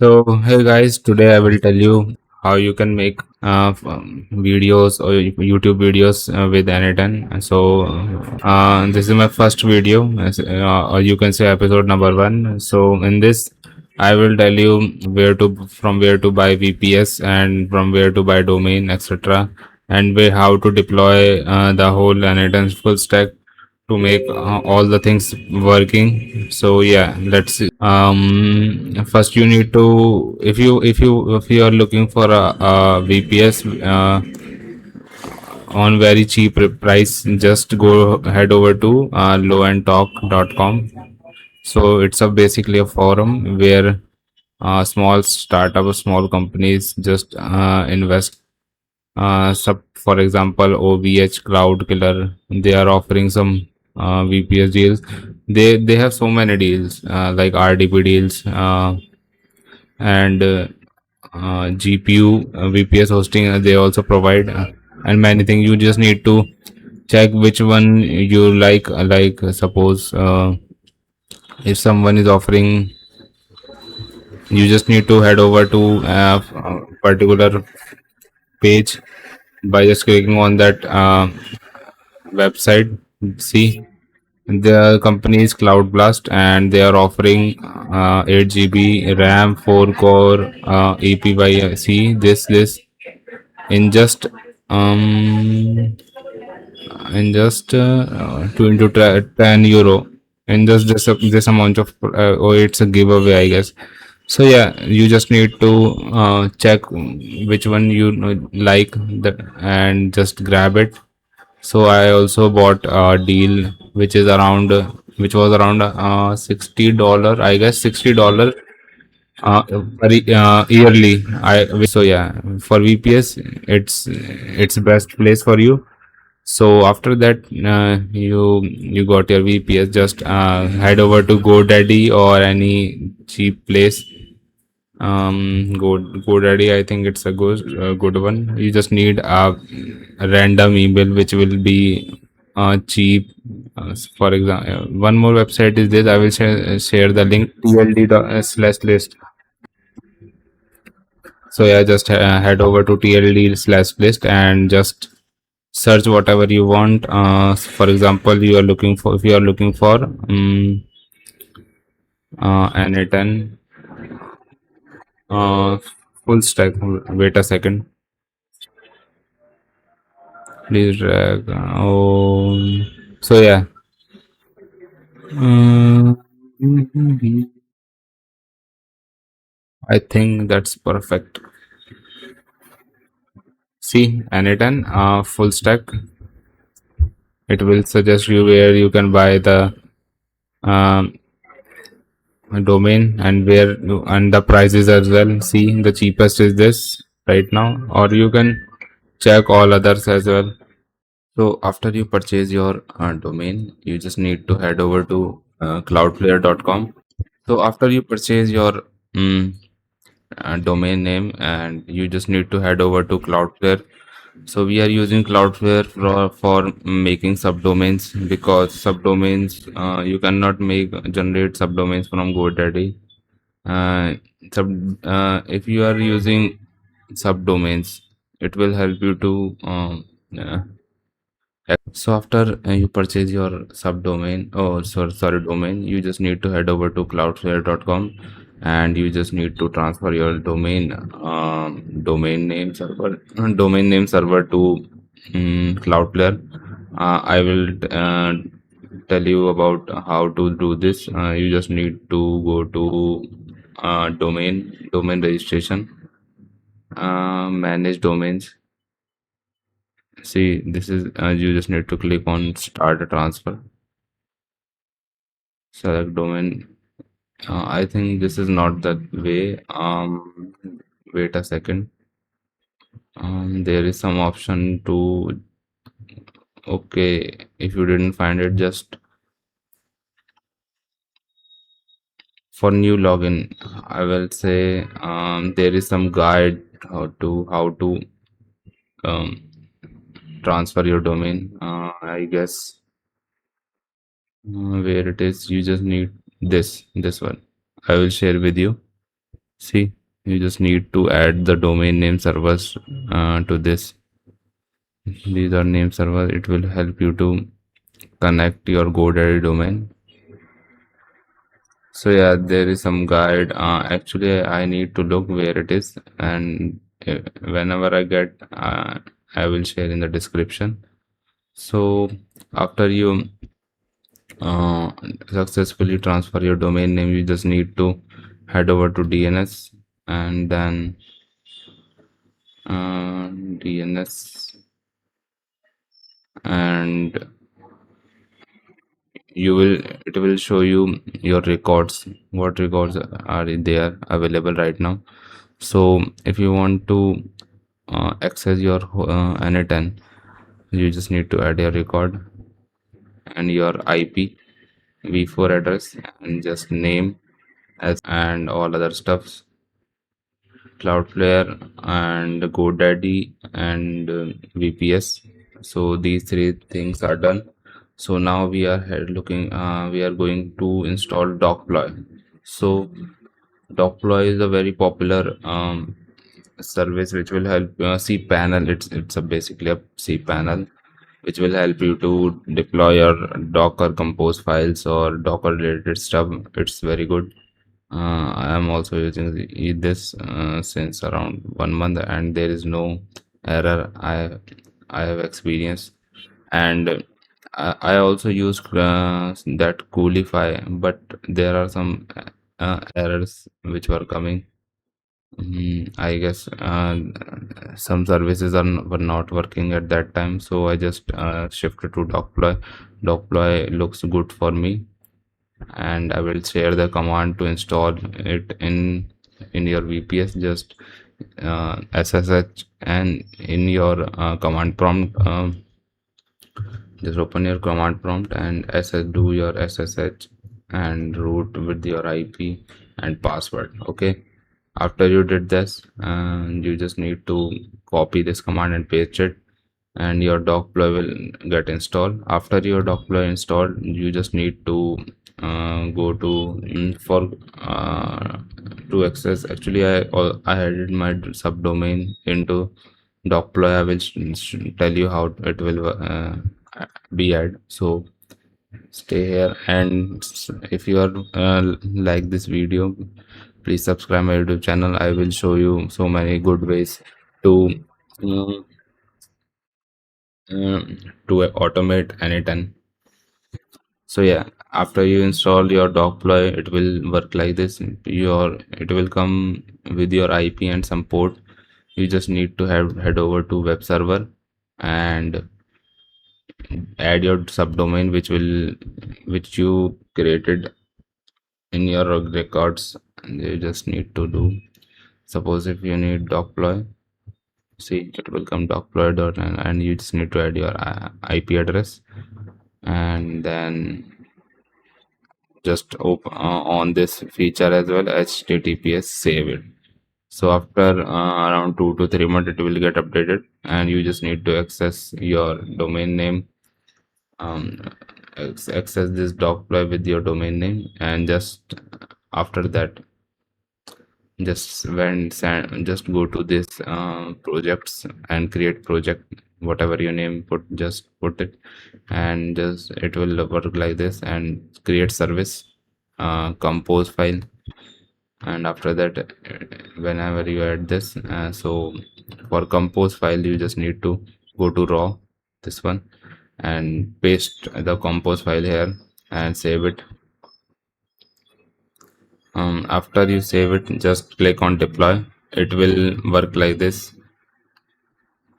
So, hey guys, today I will tell you how you can make videos or YouTube videos with n8n. So, this is my first video, or you can say episode number one. So, in this, I will tell you from where to buy VPS and from where to buy domain, etc., and how to deploy the whole n8n full stack to make all the things working. So yeah, let's see. First you need to, if you are looking for a VPS on very cheap price, just go head over to lowendtalk.com. So it's basically a forum where small startup or small companies just invest. For example, OVH Cloud Killer, they are offering some VPS deals. They have so many deals like RDP deals and GPU VPS hosting. They also provide and many things. You just need to check which one you like. Suppose if someone is offering, you just need to head over to a particular page by just clicking on that website. See, the company is Cloud Blast and they are offering 8 GB RAM, 4 core APY-C. This in just um in just 2 into 10 euro. In just this amount of oh, it's a giveaway, I guess. So yeah, you just need to check which one you like that and just grab it. So I also bought a deal which was around $60, I guess $60 yearly. So yeah, for VPS, it's best place for you. So after that, you got your VPS. Just head over to GoDaddy or any cheap place. GoDaddy, I think it's a good one. You just need a random email which will be cheap. For example, one more website is this. I will share the link, tld/list. So yeah, just head over to tld/list and just search whatever you want. For example, if you are looking for n8n uh, full stack. Wait a second, please drag. So yeah. Um, I think that's perfect. See, n8n full stack. It will suggest you where you can buy the um, domain and and the prices as well. See, the cheapest is this right now, or you can check all others as well. So after you purchase your domain, you just need to head over to cloudflare.com. So after you purchase your mm, domain name, and you just need to head over to Cloudflare. So we are using Cloudflare for making subdomains, because subdomains you cannot generate subdomains from GoDaddy. Uh, if you are using subdomains, it will help you to uh, so after you purchase your subdomain, oh sorry, domain, you just need to head over to cloudflare.com and you just need to transfer your domain name server to Cloudflare. I will tell you about how to do this. You just need to go to domain registration, manage domains. See, this is you just need to click on start a transfer, select domain. I think this is not the way. Wait a second. There is some option to, okay, if you didn't find it, just for new login, I will say there is some guide how to um, transfer your domain. I guess where it is, you just need this one. I will share with you. See, you just need to add the domain name servers to this. These are name servers. It will help you to connect your GoDaddy domain. So yeah, there is some guide. Actually, I need to look where it is, and whenever I get, I will share in the description. So after you uh, successfully transfer your domain name, you just need to head over to DNS, and then DNS, and you will it will show you your records, what records are there available right now. So if you want to access your n8n, you just need to add your record and your IP v4 address and just name as and all other stuffs, Cloudflare and GoDaddy and VPS. So these three things are done. So now we are we are going to install Docploy. So Docploy is a very popular service which will help cPanel. It's a basically a cPanel which will help you to deploy your Docker Compose files or Docker related stuff. It's very good. I am also using this since around 1 month, and there is no error I have experienced. And I also use that Coolify, but there are some errors which were coming. I guess some services were not working at that time, so I just shifted to Docploy. Docploy looks good for me, and I will share the command to install it in your VPS. Just SSH, and in your command prompt, just open your command prompt and do your SSH and root with your IP and password. Okay. After you did this, you just need to copy this command and paste it, and your Docploy will get installed. After your Docploy installed, you just need to go to for to access. Actually, I added my subdomain into Docploy. I will tell you how it will be added. So stay here, and if you are like this video, please subscribe my YouTube channel. I will show you so many good ways to uh, uh, automate n8n. So yeah, after you install your Docploy, it will work like this. It will come with your IP and some port. You just need to head over to web server and add your subdomain which you created in your records. And you just need to do, suppose if you need Docploy, see it will come docploy.n, and you just need to add your IP address, and then just open on this feature as well, HTTPS, save it. So after around 2 to 3 months, it will get updated, and you just need to access your domain name, um, access this Docploy with your domain name, and just after that, just go to this projects and create project, whatever your name, just put it, and just it will work like this, and create service compose file. And after that, whenever you add this, so for compose file, you just need to go to raw, this one, and paste the compose file here and save it. After you save it, just click on deploy. It will work like this.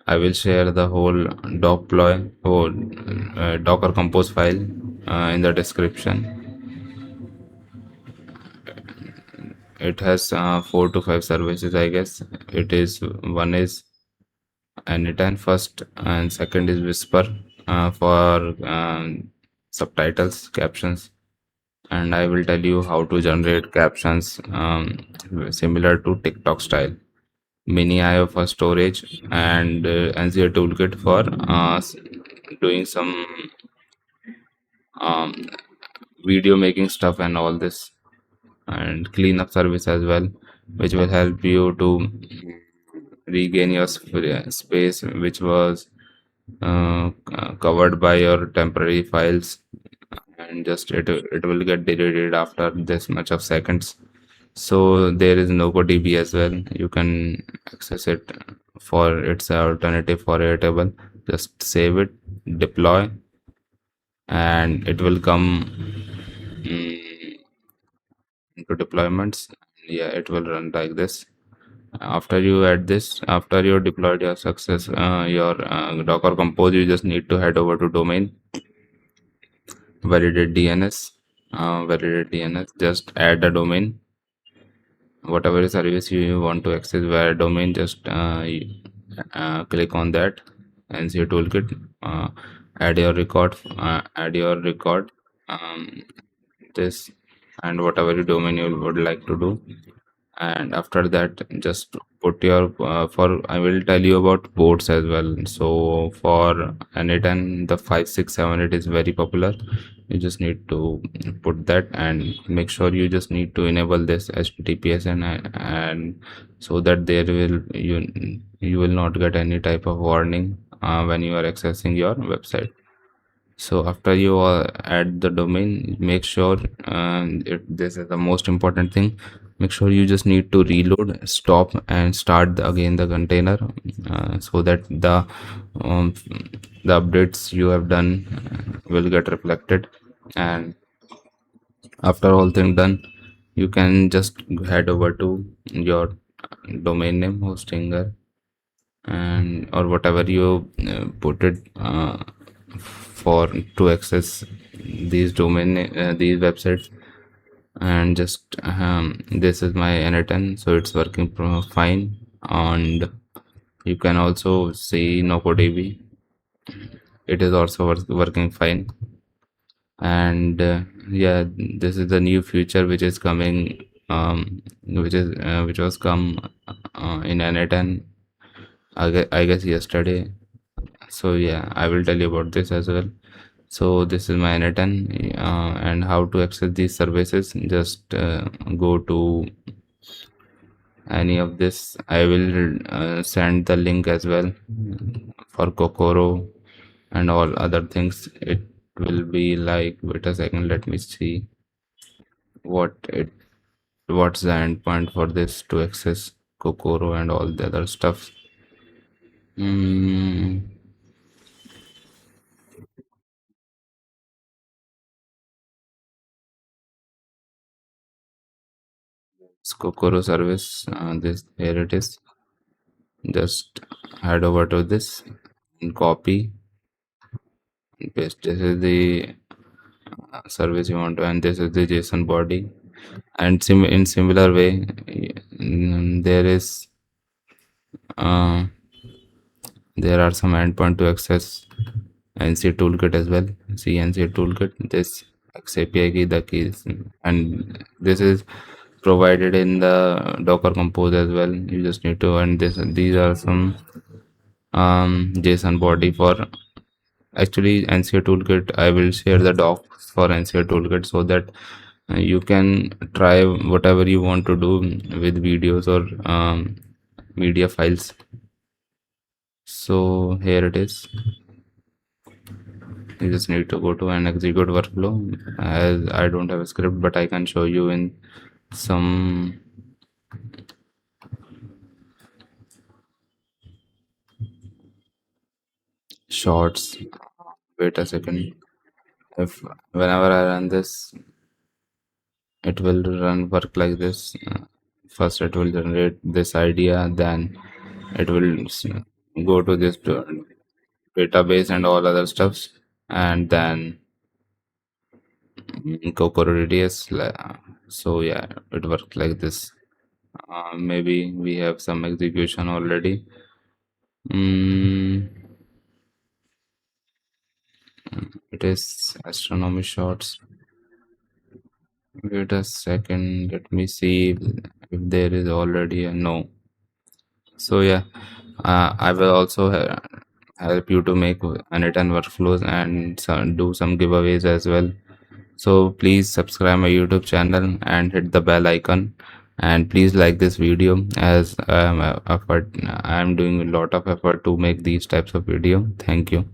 I will share the whole Docploy or Docker Compose file in the description. It has 4 to 5 services, I guess. It is one is n8n first, and second is Whisper for subtitles, captions, and I will tell you how to generate captions similar to TikTok style. Mini IO for storage, and NCA Toolkit for doing some um, video making stuff and all this, and cleanup service as well. which will help you to regain your space which was covered by your temporary files, and just it will get deleted after this much of seconds. So there is NocoDB as well. You can access it for its alternative for Airtable. Just save it, deploy, and it will come into deployments. Yeah, it will run like this. After you add this, after you deployed your success, your Docker Compose, you just need to head over to domain, validate DNS. Just add a domain, whatever service you want to access via domain. Just click on that NCA Toolkit, add your record, um, this, and whatever domain you would like to do. And after that, just put your for I will tell you about ports as well. So for n8n, the 5678 is very popular. You just need to put that, and make sure you just need to enable this https, and so that there will you will not get any type of warning when you are accessing your website. So after you add the domain, make sure this is the most important thing. Make sure you just need to reload, stop, and start again the container, so that um, the updates you have done will get reflected. And after all thing done, you can just head over to your domain name hostinger, and or whatever you put it for to access these these websites. And just this is my n8n, so it's working fine. And you can also see NocoDB, it is also working fine. And yeah, this is the new feature which is coming, which was come in n8n, I guess yesterday. So yeah, I will tell you about this as well. So this is my n8n, and how to access these services. Just go to any of this. I will send the link as well for Kokoro and all other things. It will be like, wait a second, let me see what it what's the endpoint for this to access Kokoro and all the other stuff. Mm, it's Kokoro service. This here it is. Just head over to this and copy and paste. This is the service you want to, and this is the JSON body. And in similar way, there is uh, there are some endpoint to access NCA Toolkit as well. See NCA Toolkit, this XAPI key, the keys, and this is provided in the Docker Compose as well. You just need to, and these are some JSON body for actually NCA Toolkit. I will share the docs for NCA Toolkit so that you can try whatever you want to do with videos or media files. So here it is. You just need to go to an execute workflow. As I don't have a script, but I can show you in some shots. Wait a second. If whenever I run this, it will run work like this. First, it will generate this idea, then it will go to this database and all other stuffs, and then Kokoro TTS. So yeah, it works like this. Maybe we have some execution already. Mm, it is astronomy shots. Wait a second. Let me see if there is already a no. So yeah, I will also help you to make n8n workflows and do some giveaways as well. So please subscribe my YouTube channel and hit the bell icon and please like this video, as I'm doing a lot of effort to make these types of video. Thank you.